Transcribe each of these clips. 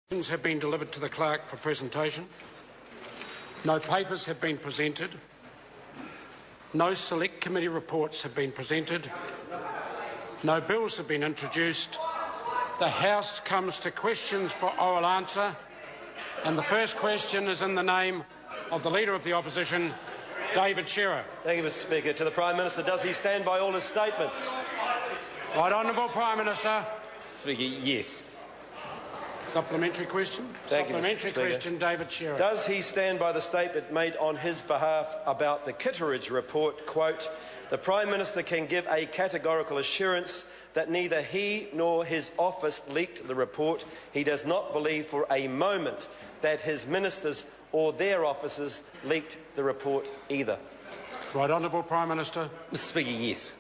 Have been delivered to the clerk for presentation. No papers have been presented. No select committee reports have been presented. No bills have been introduced. The House comes to questions for oral answer, and the first question is in the name of the Leader of the Opposition, David Shearer. Thank you, Mr Speaker. To the Prime Minister, does he stand by all his statements? Right Honourable Prime Minister. Speaker, yes. Supplementary question? Thank you, Mr. Supplementary Speaker. question, David Shearer. Does he stand by the statement made on his behalf about the Kitteridge report, quote, "The Prime Minister can give a categorical assurance that neither he nor his office leaked the report. He does not believe for a moment that his ministers or their officers leaked the report either." Right Honourable Prime Minister. Mr Speaker, yes.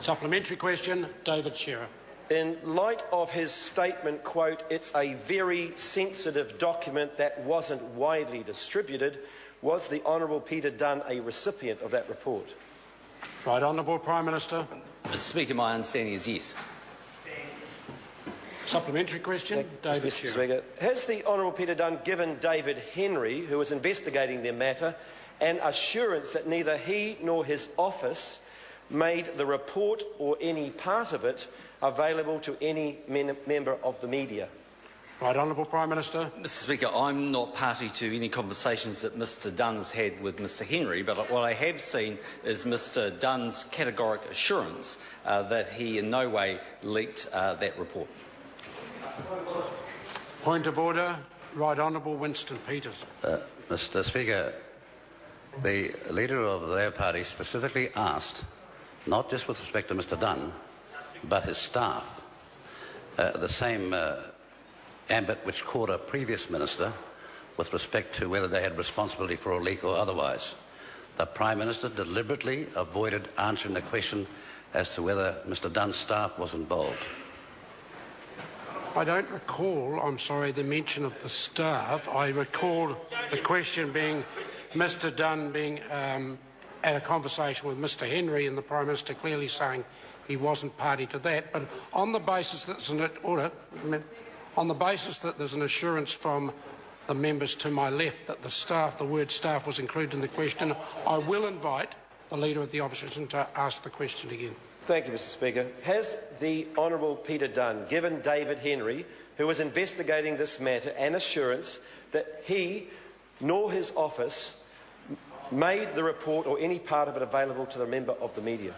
Supplementary question, David Shearer. In light of his statement, quote, "It's a very sensitive document that wasn't widely distributed," was the Honourable Peter Dunn a recipient of that report? Right Honourable Prime Minister. Mr Speaker, my understanding is yes. Supplementary question, David Mr Shearer. Speaker, has the Honourable Peter Dunn given David Henry, who was investigating the matter, an assurance that neither he nor his office made the report or any part of it available to any member of the media? Right Honourable Prime Minister. Mr Speaker, I'm not party to any conversations that Mr Dunn's had with Mr Henry, but what I have seen is Mr Dunn's categoric assurance that he in no way leaked that report. Point of order. Right Honourable Winston Peters. Mr Speaker, the Leader of the Labour Party specifically asked, not just with respect to Mr Dunn, but his staff, the same ambit which caught a previous minister with respect to whether they had responsibility for a leak or otherwise. The Prime Minister deliberately avoided answering the question as to whether Mr Dunn's staff was involved. I don't recall, I'm sorry, the mention of the staff. I recall the question being Mr Dunn being at a conversation with Mr Henry and the Prime Minister clearly saying he wasn't party to that. But on the basis that there's an assurance from the members to my left that the word staff was included in the question, I will invite the Leader of the Opposition to ask the question again. Thank you, Mr Speaker. Has the Honourable Peter Dunn given David Henry, who was investigating this matter, an assurance that he nor his office made the report or any part of it available to the member of the media?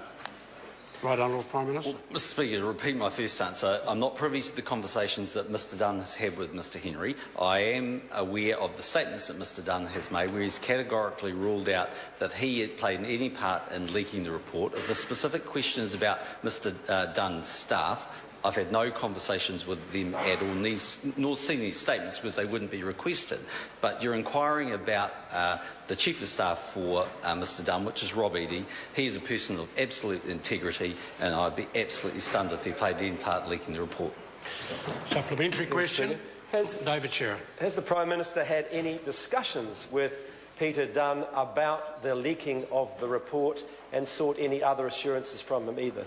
Right Honourable Prime Minister. Well, Mr Speaker, to repeat my first answer, I'm not privy to the conversations that Mr Dunn has had with Mr Henry. I am aware of the statements that Mr Dunn has made, where he's categorically ruled out that he had played any part in leaking the report. If the specific question is about Mr Dunn's staff, I've had no conversations with them at all, nor seen these statements because they wouldn't be requested. But you're inquiring about the Chief of Staff for Mr Dunn, which is Rob Eadie. He is a person of absolute integrity, and I'd be absolutely stunned if he played any part in leaking the report. Supplementary question, David Shearer. Has the Prime Minister had any discussions with Peter Dunn about the leaking of the report and sought any other assurances from him either?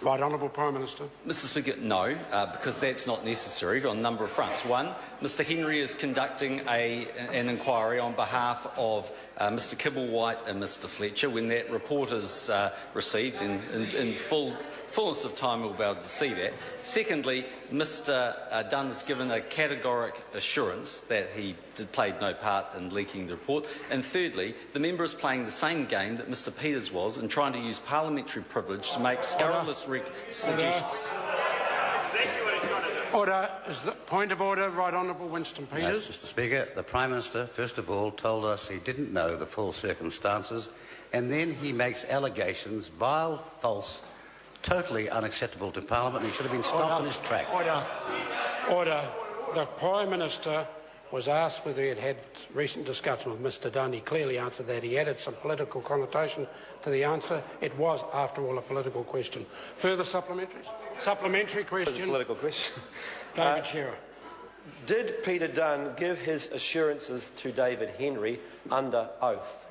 Right Honourable Prime Minister. Mr Speaker, no, because that's not necessary on a number of fronts. One, Mr Henry is conducting an inquiry on behalf of Mr Kibblewhite and Mr Fletcher. When that report is received in fullness of time, we'll be able to see that. Secondly, Mr Dunn has given a categoric assurance that he played no part in leaking the report. And thirdly, the member is playing the same game that Mr Peters was in trying to use parliamentary privilege to make scurrilous suggestions. Order. Is the point of order. Right Honourable Winston Peters. Yes, Mr Speaker, the Prime Minister, first of all, told us he didn't know the full circumstances, and then he makes allegations, vile, false, totally unacceptable to Parliament, and he should have been stopped in his track. Order. The Prime Minister was asked whether he had had recent discussion with Mr Dunn. He clearly answered that. He added some political connotation to the answer. It was, after all, a political question. Further supplementaries? Supplementary question. Political question. David Shearer. Did Peter Dunn give his assurances to David Henry under oath?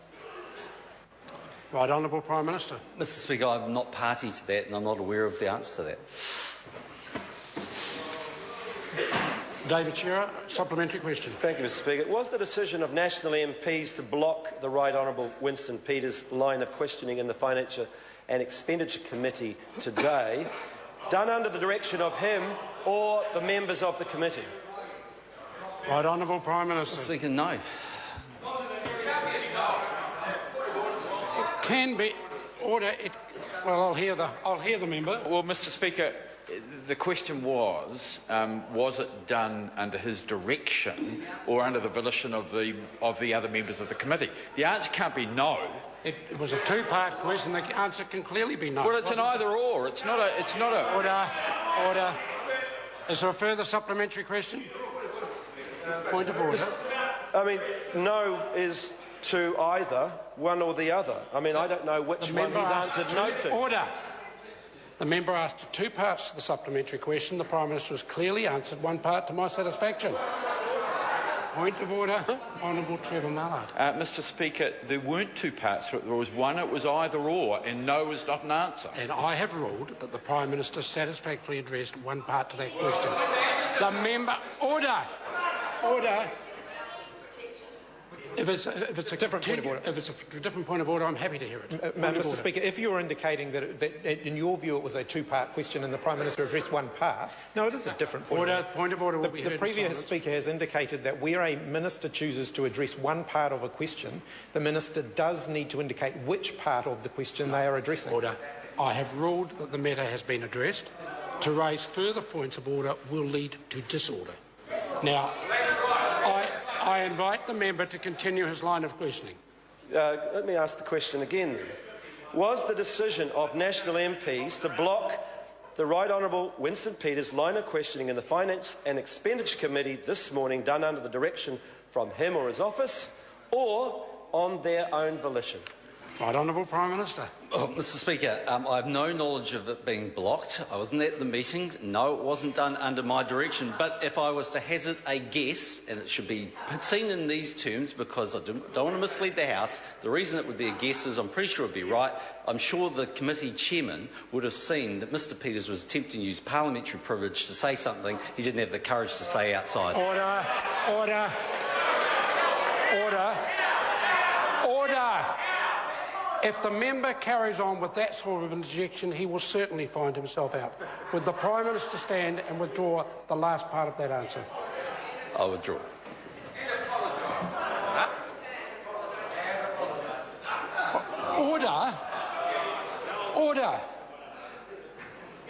Right Honourable Prime Minister. Mr Speaker, I'm not party to that and I'm not aware of the answer to that. David Shearer, supplementary question. Thank you, Mr Speaker. Was the decision of national MPs to block the Right Honourable Winston Peters' line of questioning in the Finance and Expenditure Committee today done under the direction of him or the members of the committee? Right Honourable Prime Minister. Mr Speaker, no. It can be order. Well, I'll hear the member. Well, Mr Speaker, the question was it done under his direction or under the volition of the other members of the committee? The answer can't be no. It was a two-part question. The answer can clearly be no. Well, it's an either-or. It's not a. Order. Is there a further supplementary question? Point of order. I mean, no is to either one or the other. I mean, I don't know which one he's answered no to. Order. The member asked two parts to the supplementary question. The Prime Minister has clearly answered one part to my satisfaction. Point of order. Honourable Trevor Mallard. Mr Speaker, there weren't two parts. There was one. It was either or, and no was not an answer. And I have ruled that the Prime Minister satisfactorily addressed one part to that question. The member. Order. If it's a different point of order. If it's a different point of order, I'm happy to hear it. Mr Speaker, if you're indicating that in your view it was a two-part question and the Prime Minister addressed one part, no, it is a different point of order. Point of order will be heard. The previous speaker has indicated that where a minister chooses to address one part of a question, the minister does need to indicate which part of the question they are addressing. Order. I have ruled that the matter has been addressed. To raise further points of order will lead to disorder. Now, I invite the member to continue his line of questioning. Let me ask the question again then. Was the decision of national MPs to block the Right Honourable Winston Peters' line of questioning in the Finance and Expenditure Committee this morning done under the direction from him or his office, or on their own volition? Right Honourable Prime Minister. Oh, Mr Speaker, I have no knowledge of it being blocked. I wasn't at the meeting. No, it wasn't done under my direction. But if I was to hazard a guess, and it should be seen in these terms because I don't want to mislead the House, the reason it would be a guess is I'm pretty sure it would be right. I'm sure the committee chairman would have seen that Mr Peters was attempting to use parliamentary privilege to say something he didn't have the courage to say outside. Order. If the member carries on with that sort of interjection, he will certainly find himself out. Would the Prime Minister stand and withdraw the last part of that answer? I'll withdraw. Order.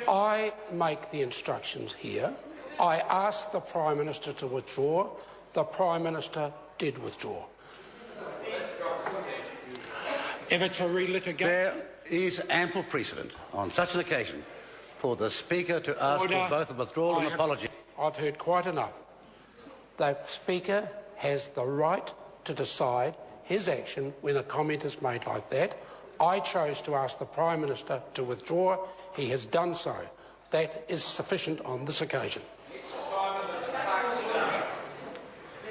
I make the instructions here. I asked the Prime Minister to withdraw. The Prime Minister did withdraw. If it's a relitigation... There is ample precedent on such an occasion for the Speaker to ask for both a withdrawal and apology. I've heard quite enough. The Speaker has the right to decide his action when a comment is made like that. I chose to ask the Prime Minister to withdraw. He has done so. That is sufficient on this occasion.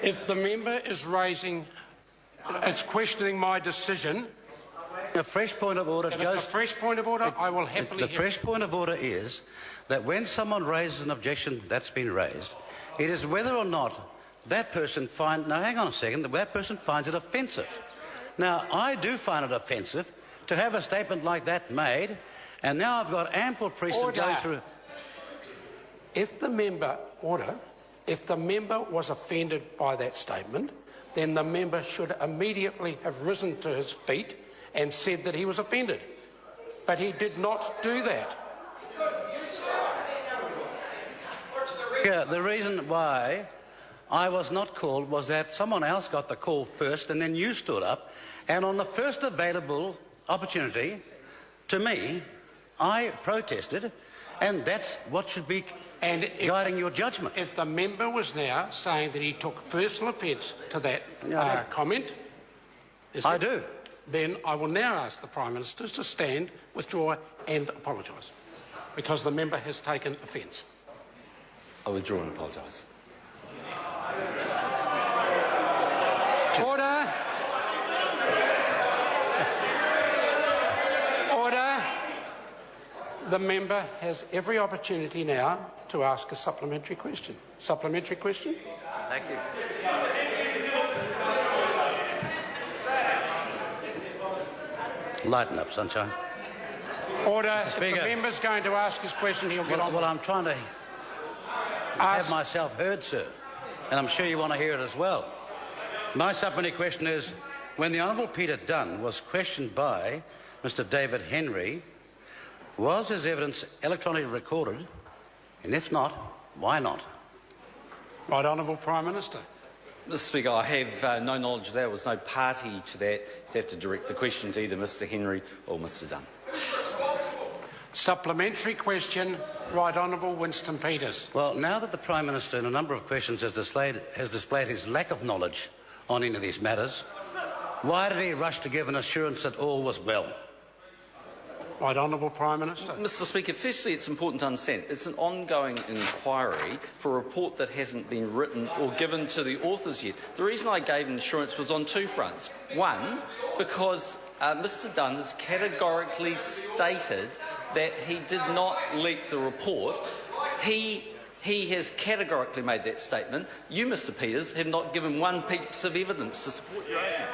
If the member is questioning my decision... A fresh point of order If it's a fresh point of order, I will happily The fresh point of order is that when someone raises an objection that's been raised, it is whether or not that person finds... Now, hang on a second. That person finds it offensive. Now, I do find it offensive to have a statement like that made, and now I've got ample precedent going through... If the member was offended by that statement, then the member should immediately have risen to his feet and said that he was offended. But he did not do that. Yeah, the reason why I was not called was that someone else got the call first and then you stood up, and on the first available opportunity to me, I protested, and that's what should be guiding your judgment. If the member was now saying that he took personal offence to that comment... I do. Then I will now ask the Prime Minister to stand, withdraw and apologise, because the member has taken offence. I withdraw and apologise. Order. The member has every opportunity now to ask a supplementary question. Supplementary question? Thank you. Lighten up, sunshine. Order. If the member's going to ask his question, he'll get on. Well, I'm trying to have myself heard, sir, and I'm sure you want to hear it as well. My supplementary question is, when the Honourable Peter Dunn was questioned by Mr David Henry, was his evidence electronically recorded? And if not, why not? Right Honourable Prime Minister. Mr Speaker, I have no knowledge of that. I was no party to that. You have to direct the question to either Mr Henry or Mr Dunn. Supplementary question, Right Honourable Winston Peters. Well, now that the Prime Minister in a number of questions has displayed his lack of knowledge on any of these matters, why did he rush to give an assurance that all was well? Right Honourable Prime Minister. Mr Speaker, firstly, it's important to understand it's an ongoing inquiry for a report that hasn't been written or given to the authors yet. The reason I gave an assurance was on two fronts. One, because Mr Dunn has categorically stated that he did not leak the report. He has categorically made that statement. You, Mr Peters, have not given one piece of evidence to support your argument.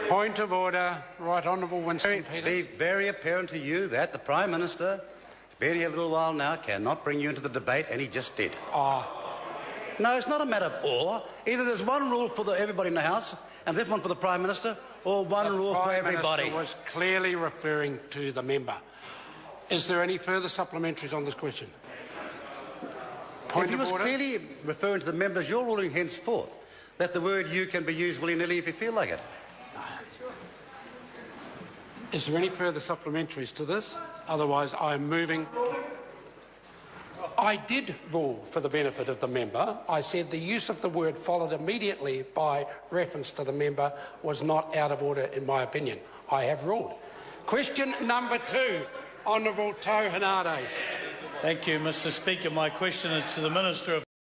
Point of order, Right Honourable Winston Peters. Be very apparent to you that the Prime Minister, who's been here a little while now, cannot bring you into the debate, and he just did. No, it's not a matter of awe. Either there's one rule for everybody in the House, and this one for the Prime Minister, or one rule for everybody. The Prime Minister was clearly referring to the member. Is there any further supplementaries on this question? If he was clearly referring to the members, you're ruling henceforth that the word "you" can be used willy-nilly if you feel like it. Is there any further supplementaries to this? Otherwise, I am moving. I did rule for the benefit of the member. I said the use of the word followed immediately by reference to the member was not out of order in my opinion. I have ruled. Question number 2, Honourable Tau Hanade. Thank you, Mr Speaker. My question is to the Minister of